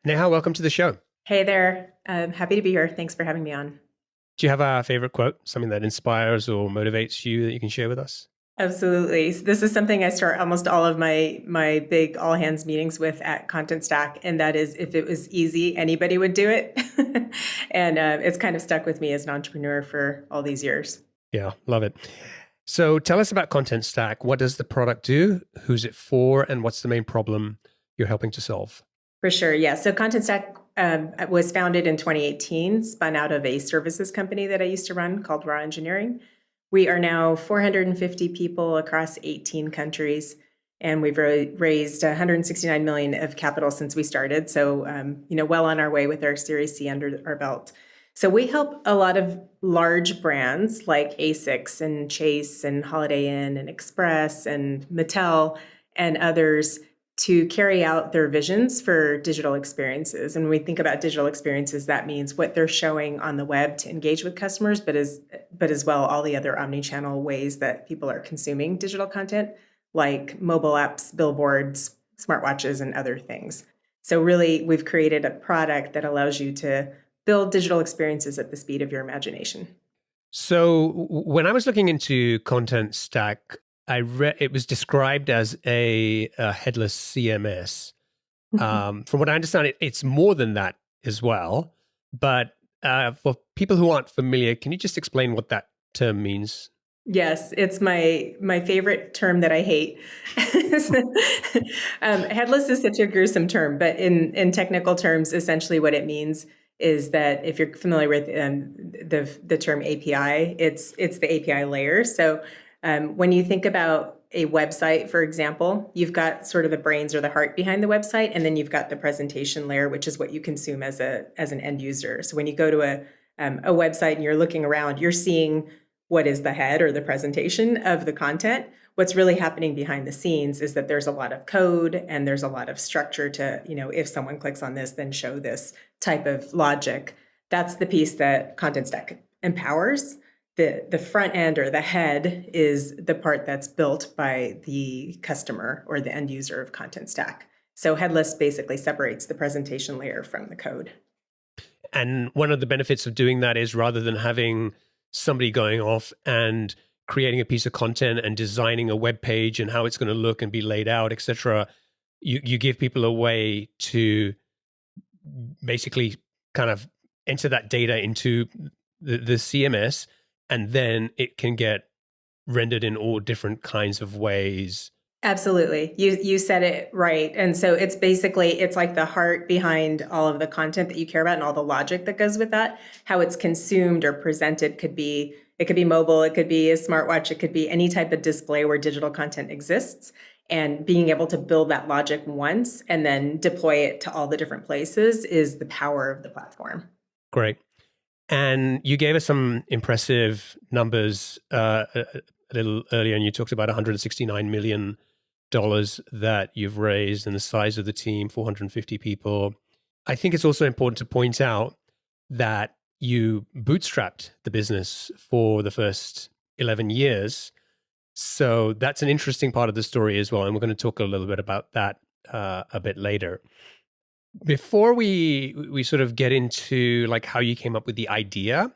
Neha, welcome to the show. Hey there. I'm happy to be here. Thanks for having me on. Do you have a favorite quote, something that inspires or motivates you that you can share with us? Absolutely. This is something I start almost all of my big all hands meetings with at Contentstack, and that is if it was easy, anybody would do it. And it's kind of stuck with me as an entrepreneur for all these years. Yeah, love it. So tell us about Content Stack. What does the product do? Who's it for? And what's the main problem you're helping to solve? For sure, yeah. So Contentstack was founded in 2018, spun out of a services company that I used to run called Raw Engineering. We are now 450 people across 18 countries, and we've raised 169 million of capital since we started. So, well on our way with our Series C under our belt. So we help a lot of large brands like Asics and Chase and Holiday Inn and Express and Mattel and others to carry out their visions for digital experiences. And when we think about digital experiences, that means what they're showing on the web to engage with customers, but as well all the other omni-channel ways that people are consuming digital content, like mobile apps, billboards, smartwatches, and other things. So really, we've created a product that allows you to build digital experiences at the speed of your imagination. So when I was looking into Content Stack, I read it was described as a headless CMS. From what I understand, it's more than that as well. But for people who aren't familiar, can you just explain what that term means? Yes, it's my favorite term that I hate. Headless is such a gruesome term, but in technical terms, essentially what it means is that if you're familiar with the term API, it's the API layer. So when you think about a website, for example, you've got sort of the brains or the heart behind the website, and then you've got the presentation layer, which is what you consume as an end user. So when you go to a website and you're looking around, you're seeing what is the head or the presentation of the content. What's really happening behind the scenes is that there's a lot of code and there's a lot of structure to, if someone clicks on this, then show this type of logic. That's the piece that Content Stack empowers. The front end or the head is the part that's built by the customer or the end user of Content Stack. So headless basically separates the presentation layer from the code. And one of the benefits of doing that is rather than having somebody going off and creating a piece of content and designing a web page and how it's going to look and be laid out, etc., you give people a way to basically kind of enter that data into the CMS, and then it can get rendered in all different kinds of ways. Absolutely. You said it right. And so it's like the heart behind all of the content that you care about and all the logic that goes with that. How it's consumed or presented it could be mobile, it could be a smartwatch, it could be any type of display where digital content exists. And being able to build that logic once and then deploy it to all the different places is the power of the platform. Great. And you gave us some impressive numbers a little earlier, and you talked about $169 million that you've raised and the size of the team, 450 people. I think it's also important to point out that you bootstrapped the business for the first 11 years. So that's an interesting part of the story as well. And we're going to talk a little bit about that a bit later. Before we sort of get into like how you came up with the idea,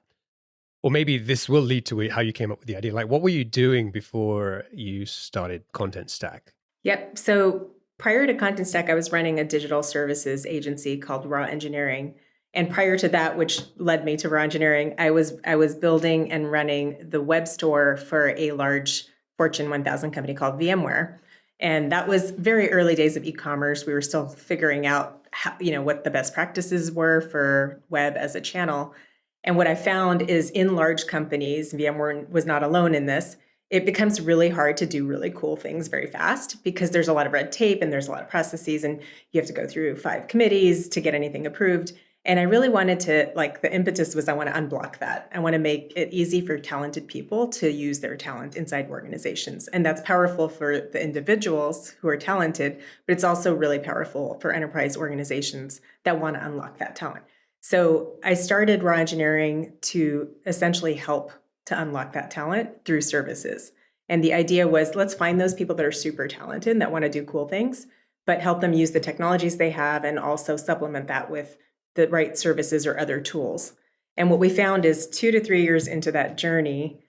or maybe this will lead to how you came up with the idea. Like, what were you doing before you started Content Stack? Yep. So prior to Content Stack, I was running a digital services agency called Raw Engineering. And prior to that, which led me to Raw Engineering, I was building and running the web store for a large Fortune 1000 company called VMware. And that was very early days of e-commerce. We were still figuring out what the best practices were for web as a channel. And what I found is in large companies, VMware was not alone in this, it becomes really hard to do really cool things very fast because there's a lot of red tape and there's a lot of processes and you have to go through 5 committees to get anything approved. And I really wanted to, like, the impetus was I want to unblock that. I want to make it easy for talented people to use their talent inside organizations. And that's powerful for the individuals who are talented, but it's also really powerful for enterprise organizations that want to unlock that talent. So I started Raw Engineering to essentially help to unlock that talent through services. And the idea was let's find those people that are super talented that want to do cool things, but help them use the technologies they have and also supplement that with the right services or other tools. And what we found is 2 to 3 years into that journey,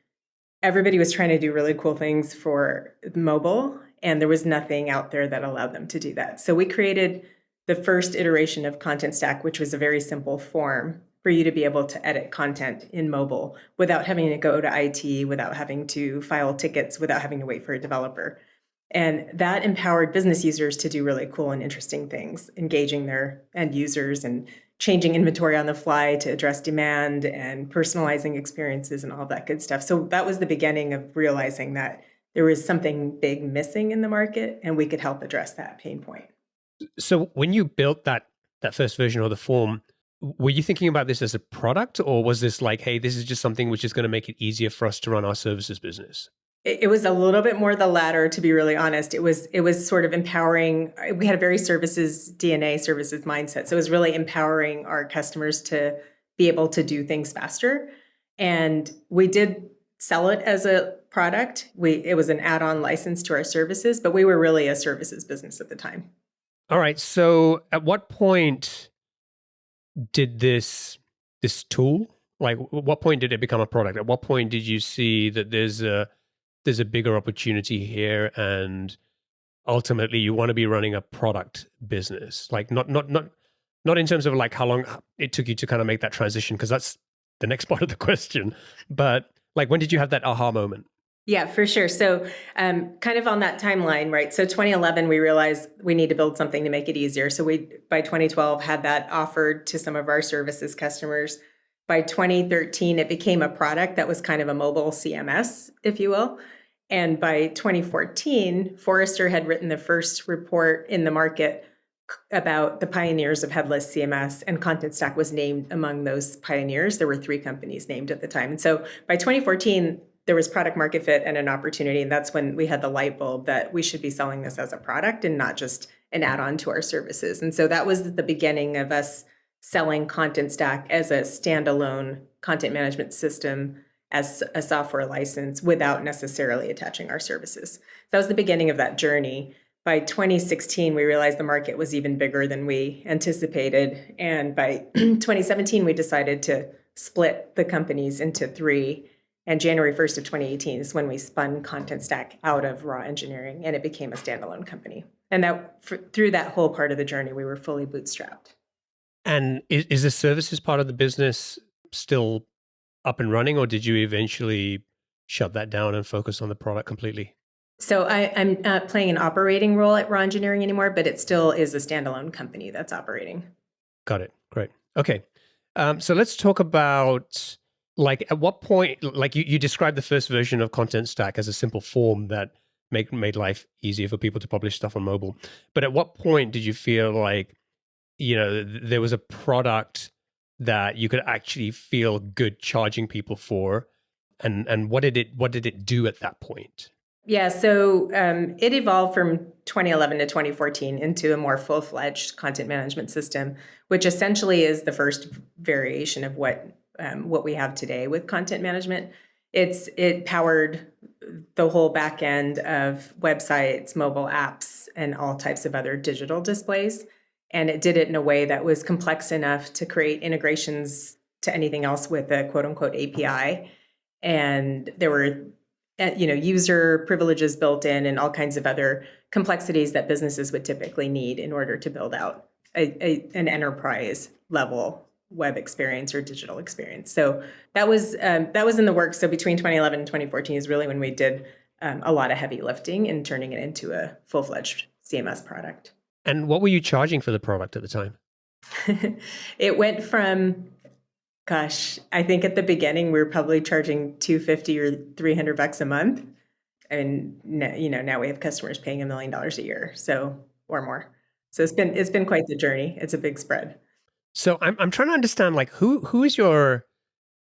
everybody was trying to do really cool things for mobile, and there was nothing out there that allowed them to do that. So we created the first iteration of Contentstack, which was a very simple form for you to be able to edit content in mobile without having to go to IT, without having to file tickets, without having to wait for a developer. And that empowered business users to do really cool and interesting things, engaging their end users and changing inventory on the fly to address demand and personalizing experiences and all that good stuff. So that was the beginning of realizing that there was something big missing in the market and we could help address that pain point. So when you built that first version of the form, were you thinking about this as a product, or was this like, hey, this is just something which is going to make it easier for us to run our services business? It was a little bit more the latter, to be really honest. It was sort of empowering. We had a very services DNA, services mindset. So it was really empowering our customers to be able to do things faster. And we did sell it as a product. It was an add-on license to our services, but we were really a services business at the time. All right. So at what point did this tool, like what point did it become a product? At what point did you see that there's a bigger opportunity here, and ultimately you want to be running a product business? Like not in terms of like how long it took you to kind of make that transition, because that's the next part of the question, but like when did you have that aha moment? Yeah, for sure. So, kind of on that timeline, right? So, 2011, we realized we need to build something to make it easier. So, we by 2012 had that offered to some of our services customers. By 2013, it became a product that was kind of a mobile CMS, if you will. And by 2014, Forrester had written the first report in the market about the pioneers of headless CMS, and Contentstack was named among those pioneers. There were 3 companies named at the time. And so by 2014, there was product market fit and an opportunity. And that's when we had the light bulb that we should be selling this as a product and not just an add-on to our services. And so that was the beginning of us selling Contentstack as a standalone content management system, as a software license without necessarily attaching our services. That was the beginning of that journey. By 2016, we realized the market was even bigger than we anticipated. And by 2017, we decided to split the companies into 3. And January 1st of 2018 is when we spun Contentstack out of Raw Engineering, and it became a standalone company. And through that whole part of the journey, we were fully bootstrapped. And is the services part of the business still up and running, or did you eventually shut that down and focus on the product completely? So I'm not playing an operating role at Raw Engineering anymore, but it still is a standalone company that's operating. Got it. Great. Okay. So let's talk about, like, at what point, like you described the first version of Content Stack as a simple form that made life easier for people to publish stuff on mobile. But at what point did you feel like, there was a product that you could actually feel good charging people for? And what did it do at that point? Yeah, so it evolved from 2011 to 2014 into a more full-fledged content management system, which essentially is the first variation of what we have today with content management. It powered the whole back end of websites, mobile apps, and all types of other digital displays. And it did it in a way that was complex enough to create integrations to anything else with a quote unquote API. And there were user privileges built in and all kinds of other complexities that businesses would typically need in order to build out an enterprise level web experience or digital experience. So that was in the works. So between 2011 and 2014 is really when we did a lot of heavy lifting and turning it into a full-fledged CMS product. And what were you charging for the product at the time? It went from, gosh, I think at the beginning we were probably charging $250 or $300 a month. And now we have customers paying $1 million a year, so or more. So it's been quite the journey. It's a big spread. So I'm trying to understand, like, who is your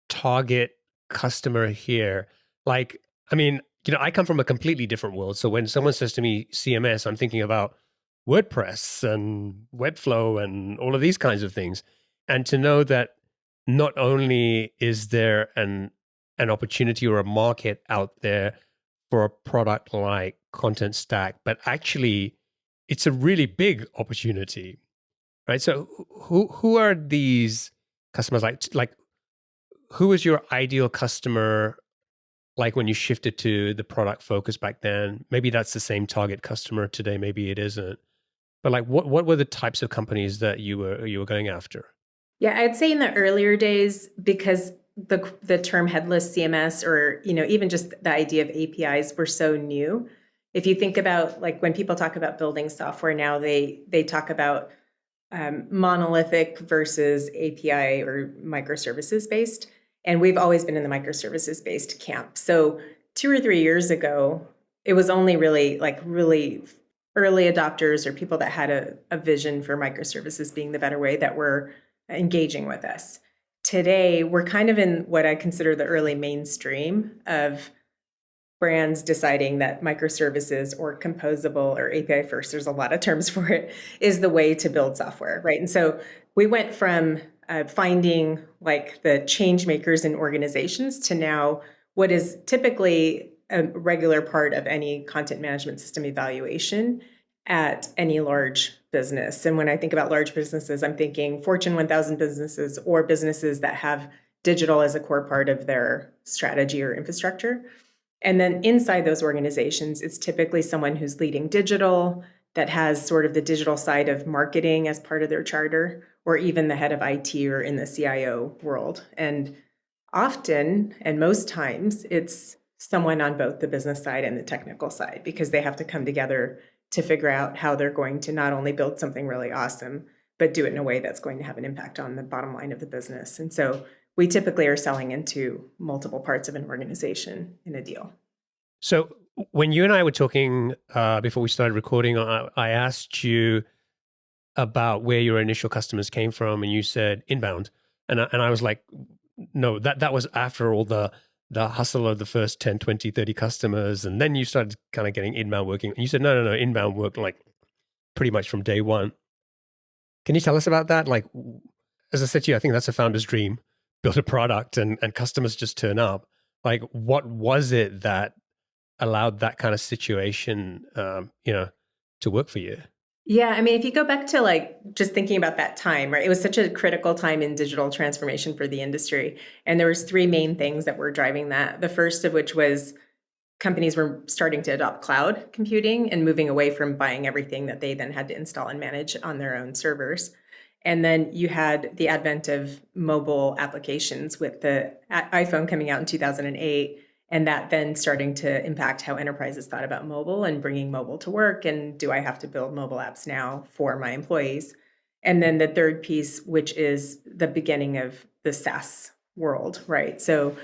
target customer here? Like, I mean, I come from a completely different world. So when someone says to me CMS, I'm thinking about WordPress and Webflow and all of these kinds of things. And to know that not only is there an opportunity or a market out there for a product like Content Stack, but actually it's a really big opportunity, right? So who are these customers like who was your ideal customer like when you shifted to the product focus back then? Maybe that's the same target customer today, maybe it isn't. But like what were the types of companies that you were going after? Yeah, I'd say in the earlier days, because the term headless CMS, or even just the idea of APIs, were so new. If you think about, like, when people talk about building software now, they talk about monolithic versus API or microservices based. And we've always been in the microservices based camp. So 2 or 3 years ago, it was only really early adopters or people that had a vision for microservices being the better way that were engaging with us. Today, we're kind of in what I consider the early mainstream of brands deciding that microservices or composable or API first, there's a lot of terms for it, is the way to build software, right? And so we went from finding like the change makers in organizations to now what is typically a regular part of any content management system evaluation at any large business. And when I think about large businesses, I'm thinking Fortune 1000 businesses or businesses that have digital as a core part of their strategy or infrastructure. And then inside those organizations, it's typically someone who's leading digital, that has sort of the digital side of marketing as part of their charter, or even the head of IT or in the CIO world. And often, and most times, it's someone on both the business side and the technical side, because they have to come together to figure out how they're going to not only build something really awesome, but do it in a way that's going to have an impact on the bottom line of the business. And so we typically are selling into multiple parts of an organization in a deal. So when you and I were talking before we started recording, I asked you about where your initial customers came from, and you said inbound, and I was like, no, that was after all the hustle of the first 10, 20, 30 customers, and then you started kind of getting inbound working. And you said no, inbound worked like pretty much from day one. Can you tell us about that? Like, as I said to you, I think that's a founder's dream. Build a product and customers just turn up. Like, what was it that allowed that kind of situation, to work for you? Yeah, I mean, if you go back to like just thinking about that time, right? It was such a critical time in digital transformation for the industry. And there was three main things that were driving that. The first of which was companies were starting to adopt cloud computing and moving away from buying everything that they then had to install and manage on their own servers. And then you had the advent of mobile applications with the iPhone coming out in 2008, and that then starting to impact how enterprises thought about mobile and bringing mobile to work. And do I have to build mobile apps now for my employees? And then the third piece, which is the beginning of the SaaS world, right? So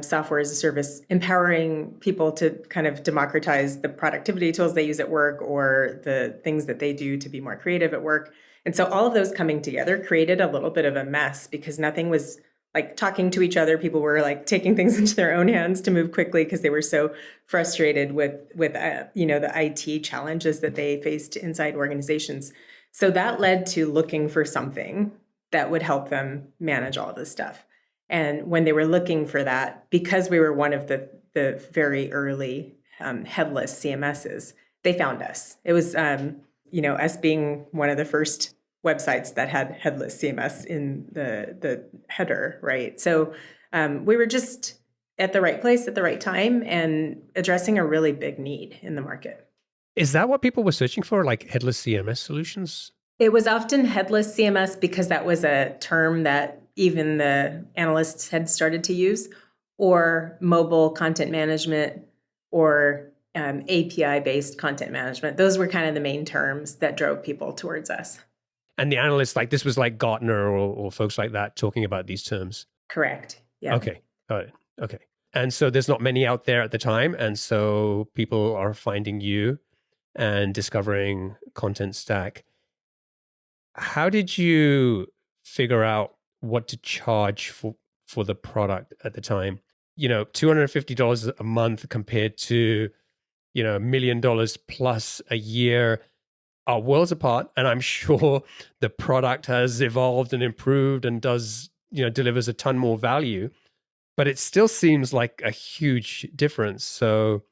software as a service, empowering people to kind of democratize the productivity tools they use at work or the things that they do to be more creative at work. And so all of those coming together created a little bit of a mess, because nothing was like talking to each other. People were like taking things into their own hands to move quickly because they were so frustrated with the IT challenges that they faced inside organizations. So that led to looking for something that would help them manage all of this stuff. And when they were looking for that, because we were one of the very early headless CMSs, they found us. It was us being one of the first websites that had headless CMS in the header, right? So we were just at the right place at the right time and addressing a really big need in the market. Is that what people were searching for, like headless CMS solutions? It was often headless CMS because that was a term that even the analysts had started to use, or mobile content management, or API-based content management. Those were kind of the main terms that drove people towards us. And the analysts, like this was like Gartner or folks like that talking about these terms. Correct. Yeah. Okay, got it. Okay. And so there's not many out there at the time. And so people are finding you and discovering Contentstack. How did you figure out what to charge for the product at the time? $250 a month compared to, $1 million plus a year are worlds apart. And I'm sure the product has evolved and improved and delivers a ton more value, but it still seems like a huge difference. So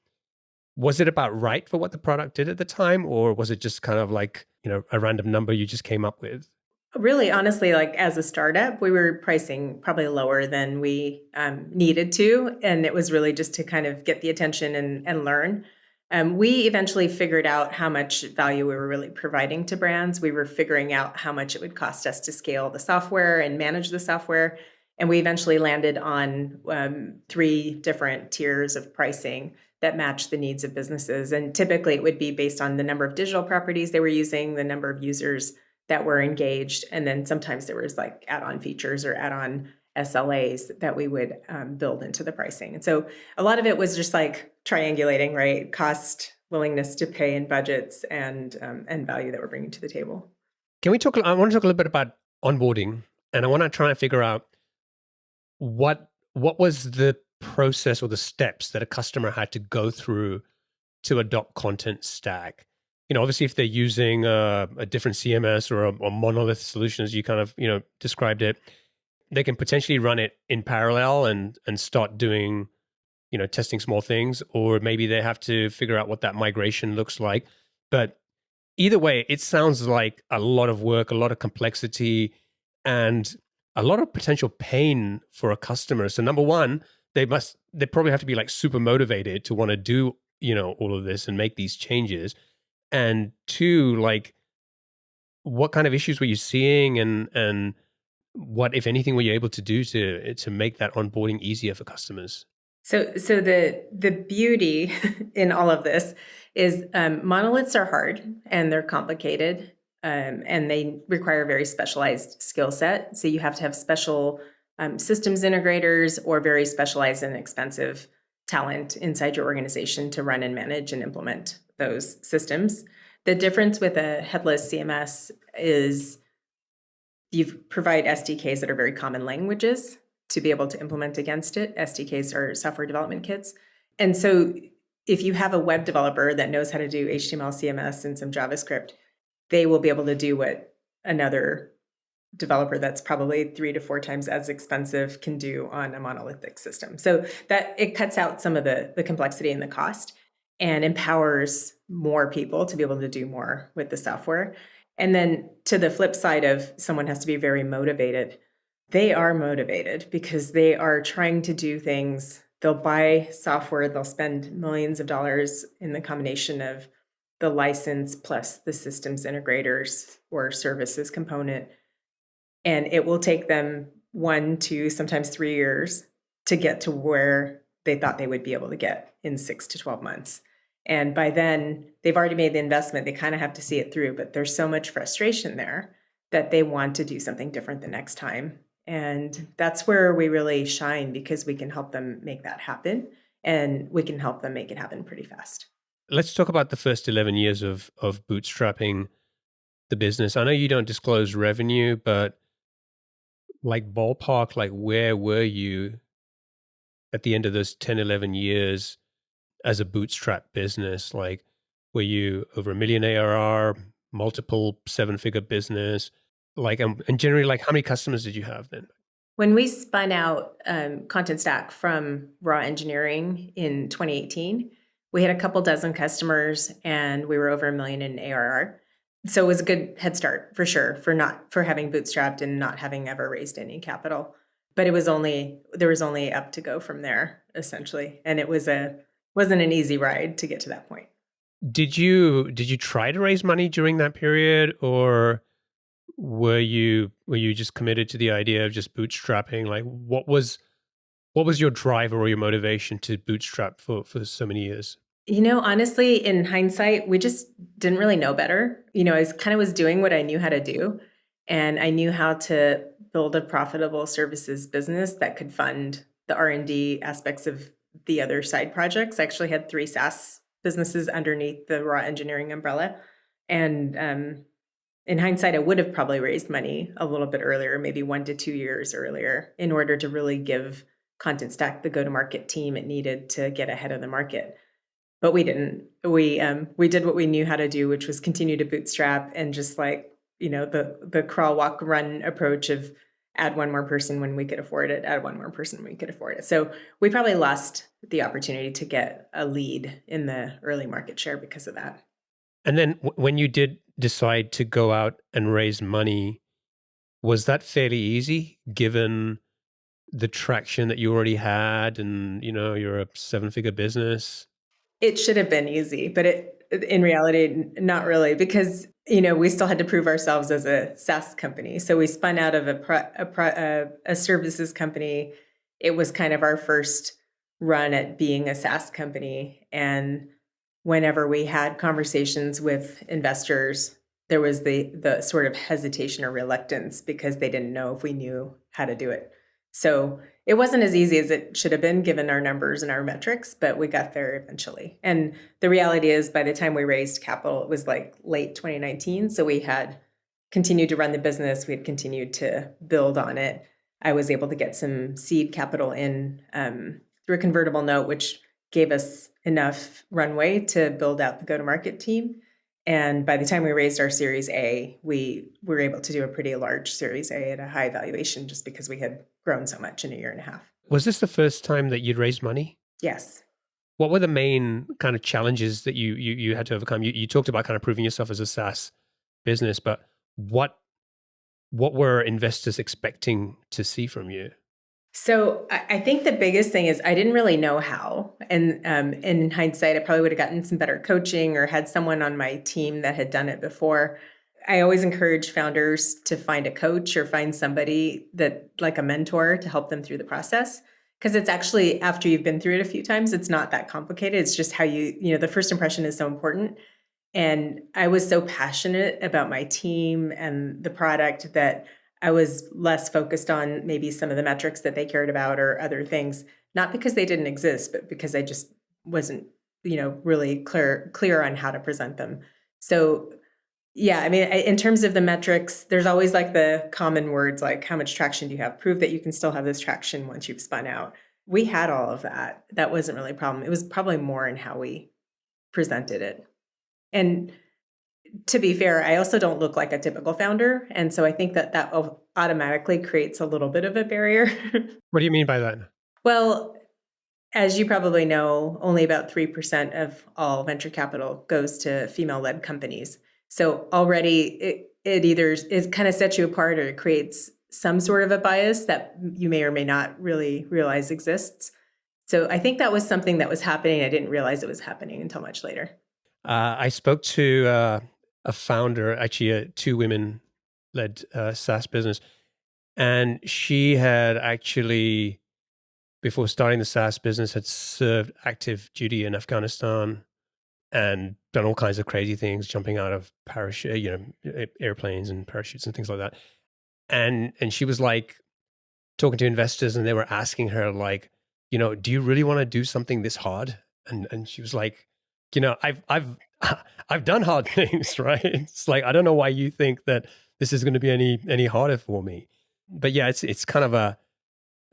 Was it about right for what the product did at the time, or was it just kind of like, a random number you just came up with? Really, honestly, like as a startup, we were pricing probably lower than we needed to. And it was really just to kind of get the attention and learn. We eventually figured out how much value we were really providing to brands. We were figuring out how much it would cost us to scale the software and manage the software. And we eventually landed on 3 different tiers of pricing that match the needs of businesses. And typically it would be based on the number of digital properties they were using, the number of users that were engaged. And then sometimes there was like add-on features or add-on SLAs that we would build into the pricing. And so a lot of it was just like triangulating, right? Cost, willingness to pay, and budgets, and value that we're bringing to the table. Can we talk? I want to talk a little bit about onboarding, and I want to try and figure out what was the process or the steps that a customer had to go through to adopt Content Stack. Obviously, if they're using a different CMS or a monolith solution, as you kind of described it, they can potentially run it in parallel and start doing testing small things, or maybe they have to figure out what that migration looks like. But either way, it sounds like a lot of work, a lot of complexity, and a lot of potential pain for a customer. So number one, they probably have to be like super motivated to want to do, all of this and make these changes. And two, like what kind of issues were you seeing, and what, if anything, were you able to do to make that onboarding easier for customers? So the beauty in all of this is monoliths are hard and they're complicated, and they require a very specialized skill set. So you have to have special systems integrators or very specialized and expensive talent inside your organization to run and manage and implement those systems. The difference with a headless CMS is you provide SDKs that are very common languages to be able to implement against it. SDKs are software development kits. And so if you have a web developer that knows how to do HTML, CMS, and some JavaScript, they will be able to do what another developer that's probably 3 to 4 times as expensive can do on a monolithic system. So that it cuts out some of the complexity and the cost and empowers more people to be able to do more with the software. And then to the flip side of someone has to be very motivated. They are motivated because they are trying to do things. They'll buy software, they'll spend millions of dollars in the combination of the license plus the systems integrators or services component. And it will take them 1, 2, sometimes 3 years to get to where they thought they would be able to get in 6 to 12 months. And by then, they've already made the investment. They kind of have to see it through, but there's so much frustration there that they want to do something different the next time. And that's where we really shine because we can help them make that happen, and we can help them make it happen pretty fast. Let's talk about the first 11 years of bootstrapping the business. I know you don't disclose revenue, but like ballpark, like where were you at the end of those 10, 11 years as a bootstrap business? Like, were you over a million ARR, multiple 7-figure business? Like, and generally, like, how many customers did you have then? When we spun out Contentstack from raw engineering in 2018, we had a couple dozen customers and we were over a million in ARR. So it was a good head start for sure for having bootstrapped and not having ever raised any capital. But there was only up to go from there essentially, and it wasn't an easy ride to get to that point. Did you try to raise money during that period, or were you just committed to the idea of just bootstrapping? Like, what was your driver or your motivation to bootstrap for so many years? Honestly, in hindsight, we just didn't really know better. I was doing what I knew how to do, and I knew how to build a profitable services business that could fund the R&D aspects of the other side projects. I actually had 3 SaaS businesses underneath the raw engineering umbrella. And in hindsight, I would have probably raised money a little bit earlier, maybe 1 to 2 years earlier, in order to really give Content Stack the go-to-market team it needed to get ahead of the market. But we didn't. We did what we knew how to do, which was continue to bootstrap and just like the crawl, walk, run approach of add one more person when we could afford it, add one more person when we could afford it. So we probably lost the opportunity to get a lead in the early market share because of that. And then when you did decide to go out and raise money, was that fairly easy given the traction that you already had and, you're a seven-figure business? It should have been easy, but in reality, not really, because we still had to prove ourselves as a SaaS company. So we spun out of a services company. It was kind of our first run at being a SaaS company, and whenever we had conversations with investors, there was the sort of hesitation or reluctance because they didn't know if we knew how to do it. So it wasn't as easy as it should have been given our numbers and our metrics, but we got there eventually. And the reality is, by the time we raised capital, it was like late 2019. So we had continued to run the business, we had continued to build on it. I was able to get some seed capital in through a convertible note, which gave us enough runway to build out the go-to-market team. And by the time we raised our Series A, we were able to do a pretty large Series A at a high valuation just because we had grown so much in a year and a half. Was this the first time that you'd raised money? Yes. What were the main kind of challenges that you had to overcome? You talked about kind of proving yourself as a SaaS business, but what were investors expecting to see from you? So I think the biggest thing is I didn't really know how. And in hindsight, I probably would have gotten some better coaching or had someone on my team that had done it before. I always encourage founders to find a coach or find somebody that, like a mentor, to help them through the process. Because it's actually, after you've been through it a few times, it's not that complicated. It's just how the first impression is so important. And I was so passionate about my team and the product that I was less focused on maybe some of the metrics that they cared about or other things, not because they didn't exist, but because I just wasn't, really clear on how to present them. So yeah, I mean, in terms of the metrics, there's always like the common words like how much traction do you have? Prove that you can still have this traction once you've spun out. We had all of that. That wasn't really a problem. It was probably more in how we presented it. And to be fair, I also don't look like a typical founder. And so I think that automatically creates a little bit of a barrier. What do you mean by that? Well, as you probably know, only about 3% of all venture capital goes to female-led companies. So already it kind of sets you apart, or it creates some sort of a bias that you may or may not really realize exists. So I think that was something that was happening. I didn't realize it was happening until much later. I spoke to a founder, actually a two women led SaaS business, and she had actually, before starting the SaaS business, had served active duty in Afghanistan and done all kinds of crazy things, jumping out of parachute, airplanes and parachutes and things like that. And she was like talking to investors, and they were asking her like, do you really want to do something this hard? And she was like, I've I've done hard things, right? It's like, I don't know why you think that this is going to be any harder for me. But yeah, it's kind of a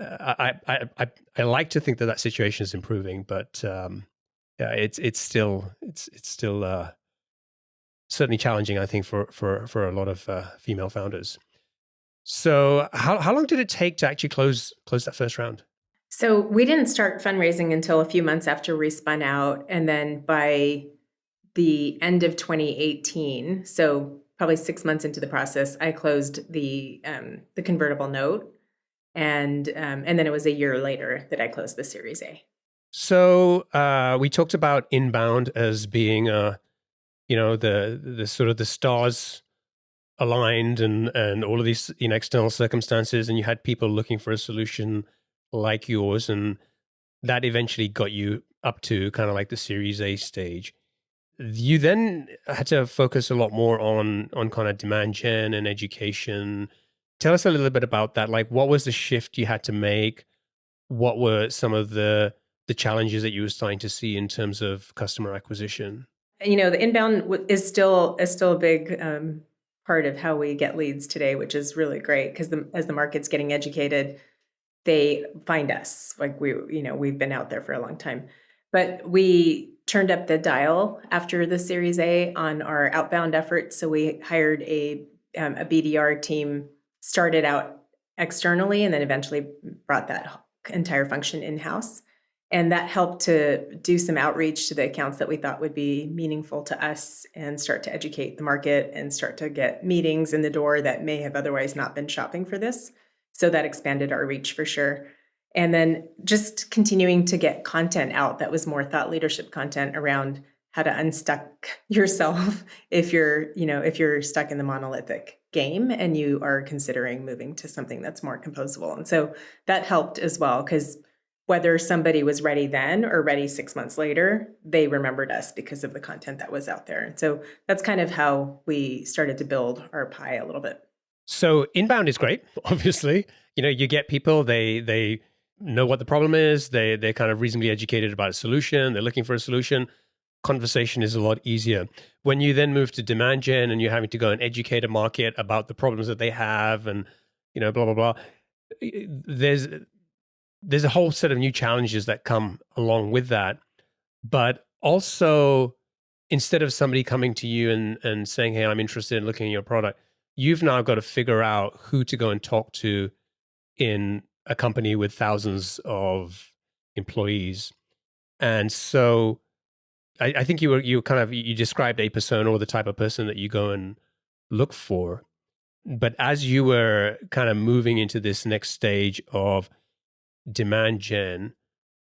I like to think that that situation is improving, but yeah, it's still certainly challenging, I think, for a lot of female founders. So how long did it take to actually close that first round? So we didn't start fundraising until a few months after we spun out. And then by the end of 2018, so probably 6 months into the process, I closed the convertible note. And then it was a year later that I closed the Series A. So we talked about inbound as being the sort of the stars aligned and all of these external circumstances, and you had people looking for a solution like yours, and that eventually got you up to kind of like the Series A stage. You then had to focus a lot more on kind of demand gen and education. Tell us a little bit about that. Like, what was the shift you had to make? What were some of the challenges that you were starting to see in terms of customer acquisition? The inbound is still a big part of how we get leads today, which is really great because as the market's getting educated, they find us. Like we've been out there for a long time. But we turned up the dial after the Series A on our outbound efforts. So we hired a BDR team, started out externally and then eventually brought that entire function in-house. And that helped to do some outreach to the accounts that we thought would be meaningful to us and start to educate the market and start to get meetings in the door that may have otherwise not been shopping for this. So that expanded our reach for sure. And then just continuing to get content out that was more thought leadership content around how to unstuck yourself if you're stuck in the monolithic game and you are considering moving to something that's more composable. And so that helped as well, because whether somebody was ready then or ready 6 months later, they remembered us because of the content that was out there. And so that's kind of how we started to build our pie a little bit. So inbound is great, obviously. You get people, they know what the problem is, they're kind of reasonably educated about a solution, they're looking for a solution. Conversation is a lot easier. When you then move to demand gen and you're having to go and educate a market about the problems that they have and blah blah blah, there's a whole set of new challenges that come along with that. But also, instead of somebody coming to you and saying, hey, I'm interested in looking at your product, you've now got to figure out who to go and talk to in a company with thousands of employees. And so I think you described a persona or the type of person that you go and look for. But as you were kind of moving into this next stage of demand gen,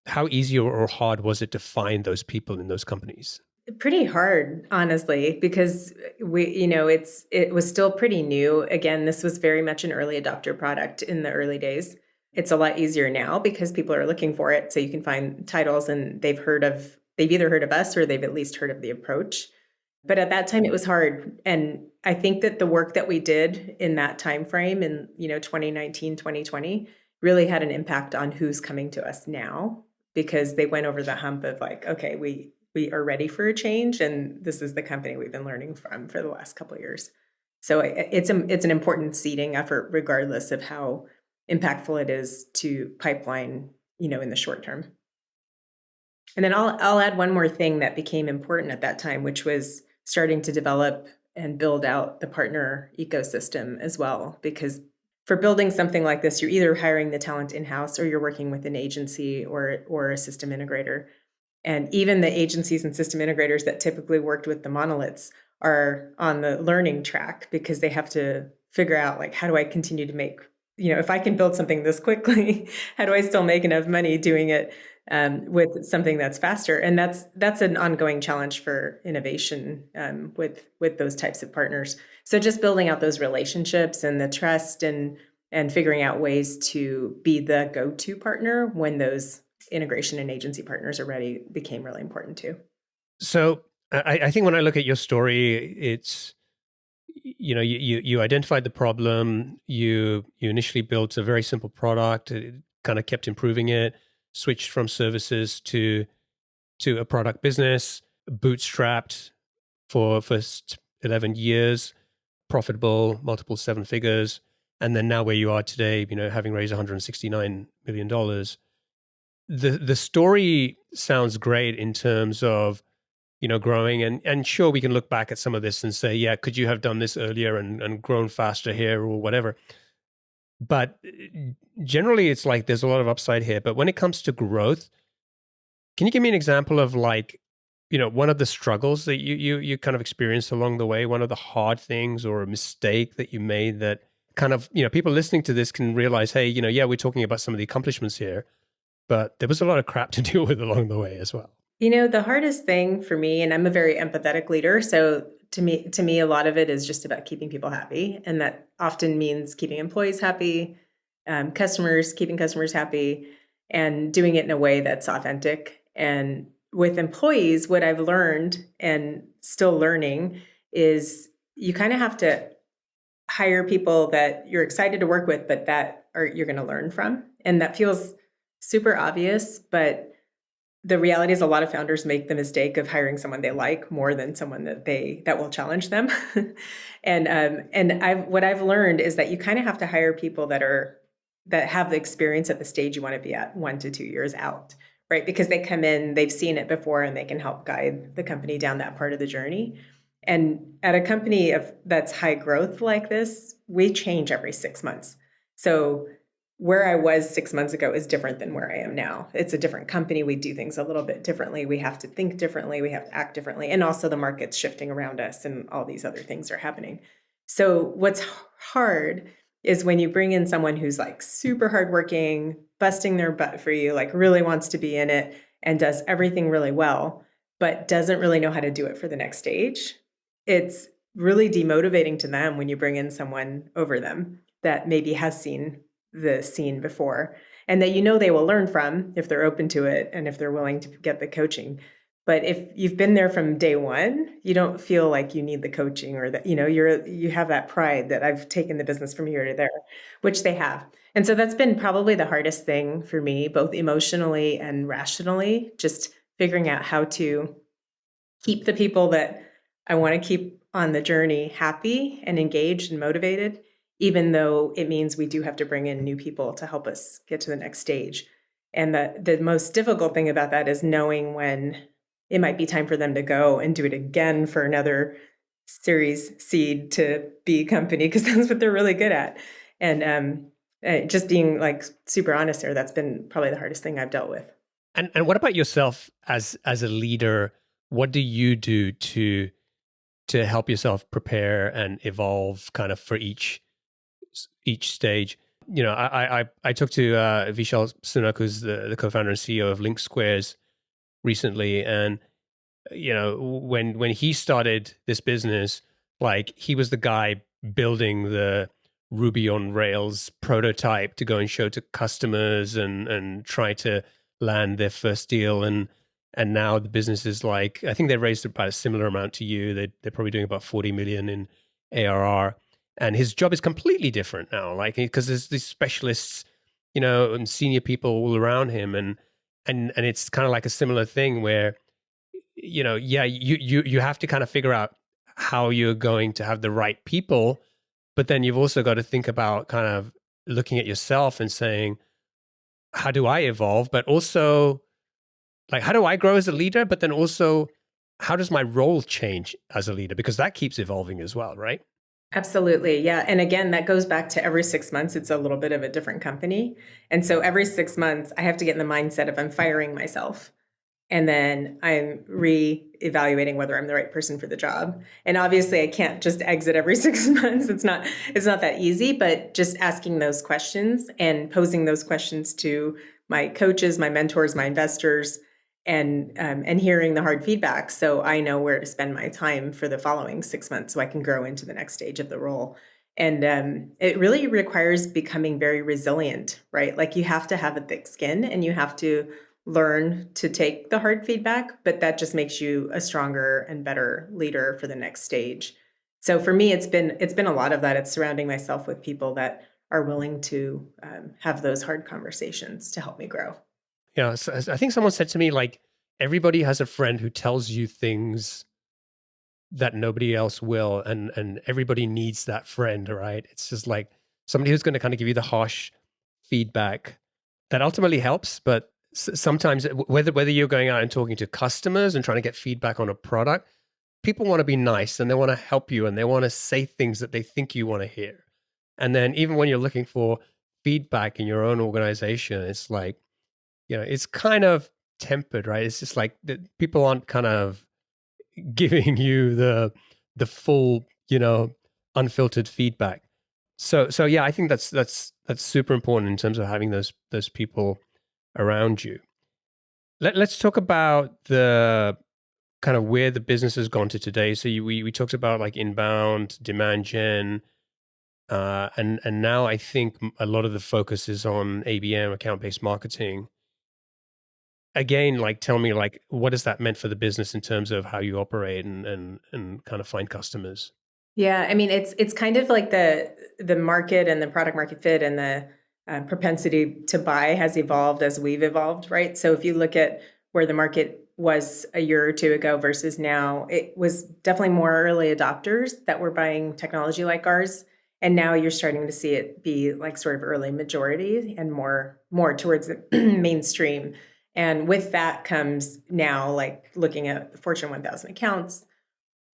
how easy or hard was it to find those people in those companies? Pretty hard, honestly, because it was still pretty new. Again, this was very much an early adopter product in the early days. It's a lot easier now because people are looking for it. So you can find titles and they've either heard of us or they've at least heard of the approach. But at that time it was hard. And I think that the work that we did in that time frame in, 2019, 2020 really had an impact on who's coming to us now, because they went over the hump of like, okay, we are ready for a change and this is the company we've been learning from for the last couple of years. So it's an important seeding effort regardless of how impactful it is to pipeline, in the short term. And then I'll add one more thing that became important at that time, which was starting to develop and build out the partner ecosystem as well. Because for building something like this, you're either hiring the talent in-house or you're working with an agency or a system integrator. And even the agencies and system integrators that typically worked with the monoliths are on the learning track because they have to figure out, like, how do I continue to make, if I can build something this quickly, how do I still make enough money doing it with something that's faster? And that's an ongoing challenge for innovation with those types of partners. So just building out those relationships and the trust and figuring out ways to be the go-to partner when those integration and agency partners are ready became really important too. So I think when I look at your story, it's you identified the problem, you initially built a very simple product, it kind of kept improving it, switched from services to a product business, bootstrapped for first 11 years, profitable, multiple seven figures, and then now where you are today, having raised $169 million. The story sounds great in terms of growing, and sure, we can look back at some of this and say, yeah, could you have done this earlier and grown faster here or whatever? But generally, it's like there's a lot of upside here. But when it comes to growth, can you give me an example of, like, one of the struggles that you kind of experienced along the way, one of the hard things or a mistake that you made that kind of, people listening to this can realize, hey, yeah, we're talking about some of the accomplishments here, but there was a lot of crap to deal with along the way as well. The hardest thing for me, and I'm a very empathetic leader, so to me, a lot of it is just about keeping people happy, and that often means keeping employees happy, keeping customers happy, and doing it in a way that's authentic. And with employees, what I've learned and still learning is you kind of have to hire people that you're excited to work with, but that are you're going to learn from, and that feels super obvious, but the reality is a lot of founders make the mistake of hiring someone they like more than someone that will challenge them. And what I've learned is that you kind of have to hire people that have the experience at the stage you want to be at 1 to 2 years out, right? Because they come in, they've seen it before, and they can help guide the company down that part of the journey. And at a company that's high growth like this, we change every 6 months. So where I was 6 months ago is different than where I am now. It's a different company. We do things a little bit differently. We have to think differently. We have to act differently. And also the market's shifting around us and all these other things are happening. So what's hard is when you bring in someone who's like super hardworking, busting their butt for you, like really wants to be in it and does everything really well, but doesn't really know how to do it for the next stage. It's really demotivating to them when you bring in someone over them that maybe has seen the scene before and that they will learn from if they're open to it and if they're willing to get the coaching. But if you've been there from day one, you don't feel like you need the coaching or that, you have that pride that I've taken the business from here to there, which they have. And so that's been probably the hardest thing for me, both emotionally and rationally, just figuring out how to keep the people that I want to keep on the journey happy and engaged and motivated, even though it means we do have to bring in new people to help us get to the next stage. And the most difficult thing about that is knowing when it might be time for them to go and do it again for another Series Seed to B company, because that's what they're really good at. And just being like super honest there, that's been probably the hardest thing I've dealt with. And what about yourself as a leader? What do you do to help yourself prepare and evolve kind of for each stage? I talked to Vishal Sunak, who's the co-founder and CEO of Link Squares recently, and when he started this business, like he was the guy building the Ruby on Rails prototype to go and show to customers and try to land their first deal. And now the business is like, I think they raised about a similar amount to you. They're probably doing about 40 million in ARR. And his job is completely different now, like because there's these specialists, and senior people all around him, and it's kind of like a similar thing where you have to kind of figure out how you're going to have the right people, but then you've also got to think about kind of looking at yourself and saying, how do I evolve? But also, like, how do I grow as a leader? But then also, how does my role change as a leader? Because that keeps evolving as well, right? Absolutely. Yeah. And again, that goes back to every 6 months, it's a little bit of a different company. And so every 6 months, I have to get in the mindset of I'm firing myself. And then I'm re-evaluating whether I'm the right person for the job. And obviously I can't just exit every 6 months. It's not that easy, but just asking those questions and posing those questions to my coaches, my mentors, my investors, and hearing the hard feedback. So I know where to spend my time for the following 6 months so I can grow into the next stage of the role. And it really requires becoming very resilient, right? Like you have to have a thick skin and you have to learn to take the hard feedback, but that just makes you a stronger and better leader for the next stage. So for me, it's been a lot of that. It's surrounding myself with people that are willing to have those hard conversations to help me grow. Yeah, so I think someone said to me, like, everybody has a friend who tells you things that nobody else will, and everybody needs that friend, right? It's just like somebody who's going to kind of give you the harsh feedback that ultimately helps, but sometimes whether you're going out and talking to customers and trying to get feedback on a product, people want to be nice and they want to help you and they want to say things that they think you want to hear. And then even when you're looking for feedback in your own organization, it's like, it's kind of tempered, right? It's just like people aren't kind of giving you the full, unfiltered feedback. So yeah, I think that's super important in terms of having those people around you. Let's talk about the kind of where the business has gone to today. So we talked about like inbound demand gen, and now I think a lot of the focus is on ABM, account based marketing. Again, like tell me, like, what has that meant for the business in terms of how you operate and kind of find customers? Yeah, I mean, it's kind of like the market and the product market fit and the propensity to buy has evolved as we've evolved, right? So if you look at where the market was a year or two ago versus now, it was definitely more early adopters that were buying technology like ours, and now you're starting to see it be like sort of early majority and more towards the mainstream. And with that comes now like looking at the Fortune 1000 accounts,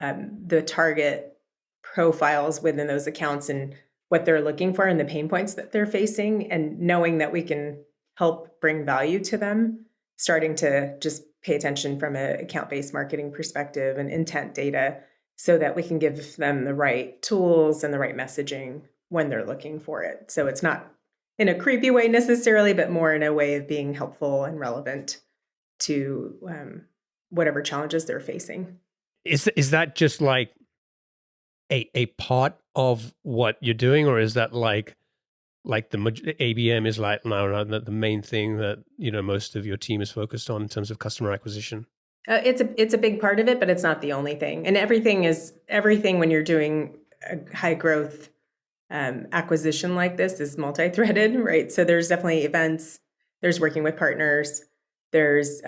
the target profiles within those accounts and what they're looking for and the pain points that they're facing, and knowing that we can help bring value to them, starting to just pay attention from an account-based marketing perspective and intent data so that we can give them the right tools and the right messaging when they're looking for it. So it's not in a creepy way necessarily, but more in a way of being helpful and relevant to whatever challenges they're facing. Is that just like a part of what you're doing, or is that like the ABM is like no, the main thing that most of your team is focused on in terms of customer acquisition? It's a big part of it, but it's not the only thing. And everything when you're doing a high growth acquisition like this is multi-threaded, right? So there's definitely events, there's working with partners, there's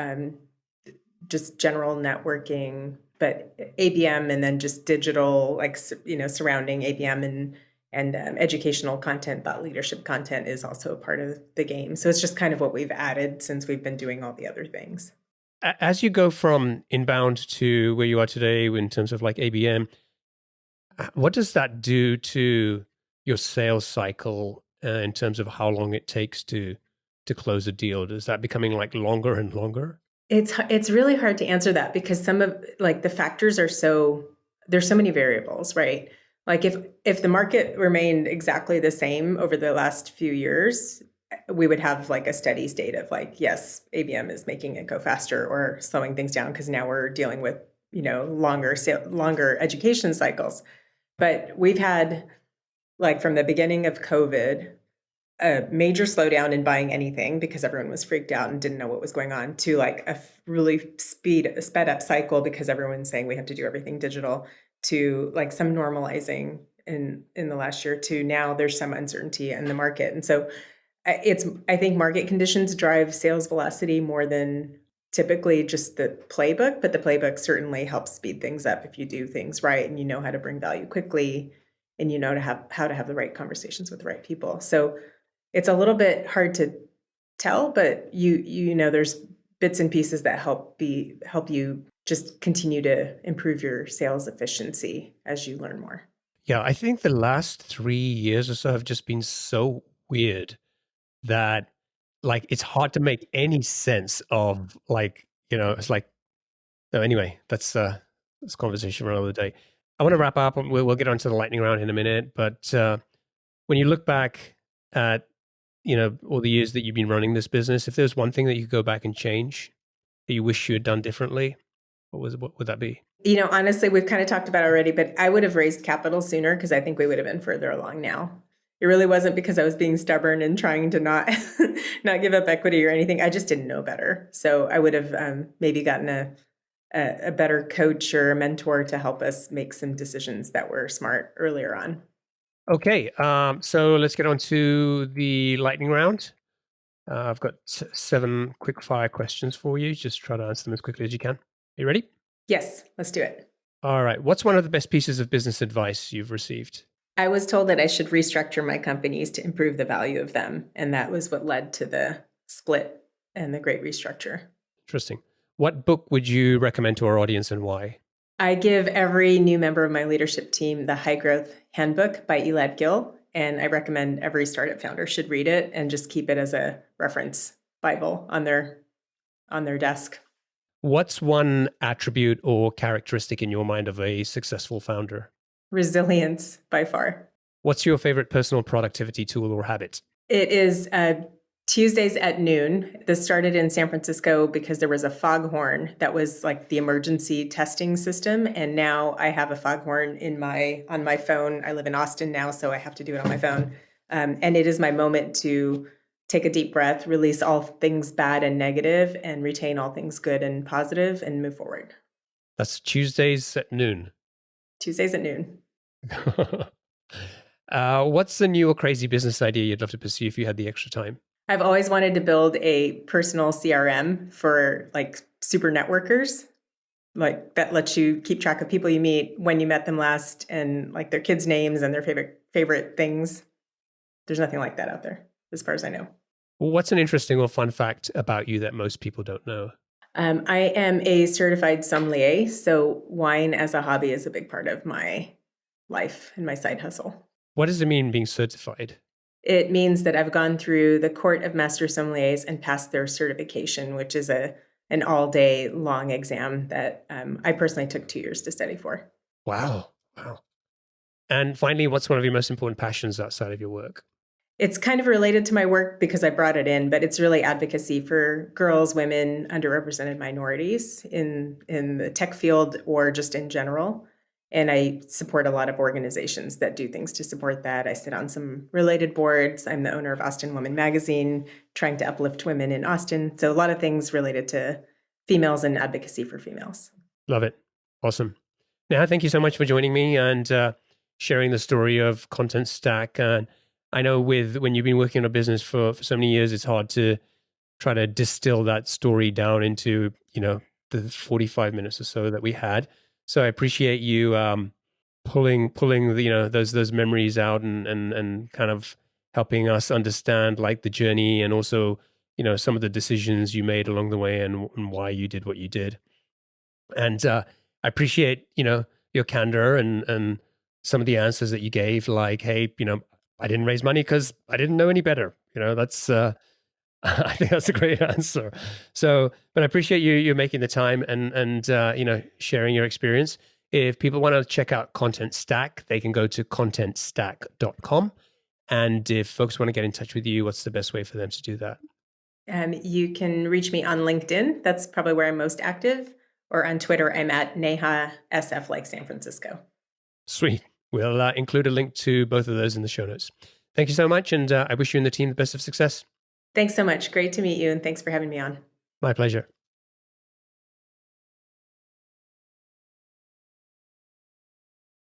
just general networking, but ABM and then just digital, like surrounding ABM and educational content, thought leadership content is also a part of the game. So it's just kind of what we've added since we've been doing all the other things. As you go from inbound to where you are today in terms of like ABM, what does that do to your sales cycle in terms of how long it takes to close a deal? Is that becoming like longer and longer? It's really hard to answer that because some of like the factors are there's so many variables, right? Like if the market remained exactly the same over the last few years, we would have like a steady state of like, yes, ABM is making it go faster or slowing things down because now we're dealing with, longer education cycles. But we've had, like, from the beginning of COVID, a major slowdown in buying anything because everyone was freaked out and didn't know what was going on, to like a really sped up cycle because everyone's saying we have to do everything digital, to like some normalizing in the last year, to now there's some uncertainty in the market. And so I think market conditions drive sales velocity more than typically just the playbook, but the playbook certainly helps speed things up if you do things right and you know how to bring value quickly and you know how to have the right conversations with the right people. So it's a little bit hard to tell, but there's bits and pieces that help you just continue to improve your sales efficiency as you learn more. Yeah, I think the last 3 years or so have just been so weird that like it's hard to make any sense of like, it's like no, anyway, that's a conversation for another day. I want to wrap up and we'll get onto the lightning round in a minute, but when you look back at all the years that you've been running this business, if there's one thing that you could go back and change that you wish you had done differently, what would that be? Honestly, we've kind of talked about it already, but I would have raised capital sooner because I think we would have been further along now. It really wasn't because I was being stubborn and trying to not not give up equity or anything. I just didn't know better. So I would have maybe gotten a better coach or a mentor to help us make some decisions that were smart earlier on. Okay, so let's get on to the lightning round. I've got 7 quick fire questions for you. Just try to answer them as quickly as you can. Are you ready? Yes, let's do it. All right. What's one of the best pieces of business advice you've received? I was told that I should restructure my companies to improve the value of them. And that was what led to the split and the great restructure. Interesting. What book would you recommend to our audience and why? I give every new member of my leadership team the High Growth Handbook by Elad Gil. And I recommend every startup founder should read it and just keep it as a reference Bible on their desk. What's one attribute or characteristic in your mind of a successful founder? Resilience, by far. What's your favorite personal productivity tool or habit? It is Tuesdays at noon. This started in San Francisco because there was a foghorn that was like the emergency testing system. And now I have a foghorn on my phone. I live in Austin now, so I have to do it on my phone. And it is my moment to take a deep breath, release all things bad and negative, and retain all things good and positive, and move forward. That's Tuesdays at noon. Tuesdays at noon. What's the new or crazy business idea you'd love to pursue if you had the extra time? I've always wanted to build a personal CRM for like super networkers, like that lets you keep track of people you meet, when you met them last, and like their kids' names and their favorite things. There's nothing like that out there, as far as I know. What's an interesting or fun fact about you that most people don't know? I am a certified sommelier, so wine as a hobby is a big part of my life and my side hustle. What does it mean being certified? It means that I've gone through the Court of Master Sommeliers and passed their certification, which is an all-day long exam that I personally took 2 years to study for. Wow. Wow. And finally, what's one of your most important passions outside of your work? It's kind of related to my work because I brought it in, but it's really advocacy for girls, women, underrepresented minorities in the tech field or just in general. And I support a lot of organizations that do things to support that. I sit on some related boards. I'm the owner of Austin Woman Magazine, trying to uplift women in Austin. So a lot of things related to females and advocacy for females. Love it. Awesome. Now, thank you so much for joining me and sharing the story of Content Stack. And I know when you've been working on a business for so many years, it's hard to try to distill that story down into, the 45 minutes or so that we had. So I appreciate you pulling the, those memories out and kind of helping us understand like the journey and also, some of the decisions you made along the way and why you did what you did. And I appreciate, your candor and some of the answers that you gave, like, hey, I didn't raise money because I didn't know any better. That's I think that's a great answer. So, but I appreciate you making the time and sharing your experience. If people want to check out Content Stack, they can go to contentstack.com. And if folks want to get in touch with you, what's the best way for them to do that? You can reach me on LinkedIn. That's probably where I'm most active. Or on Twitter, I'm at Neha SF like San Francisco. Sweet. We'll include a link to both of those in the show notes. Thank you so much. And I wish you and the team the best of success. Thanks so much. Great to meet you. And thanks for having me on. My pleasure.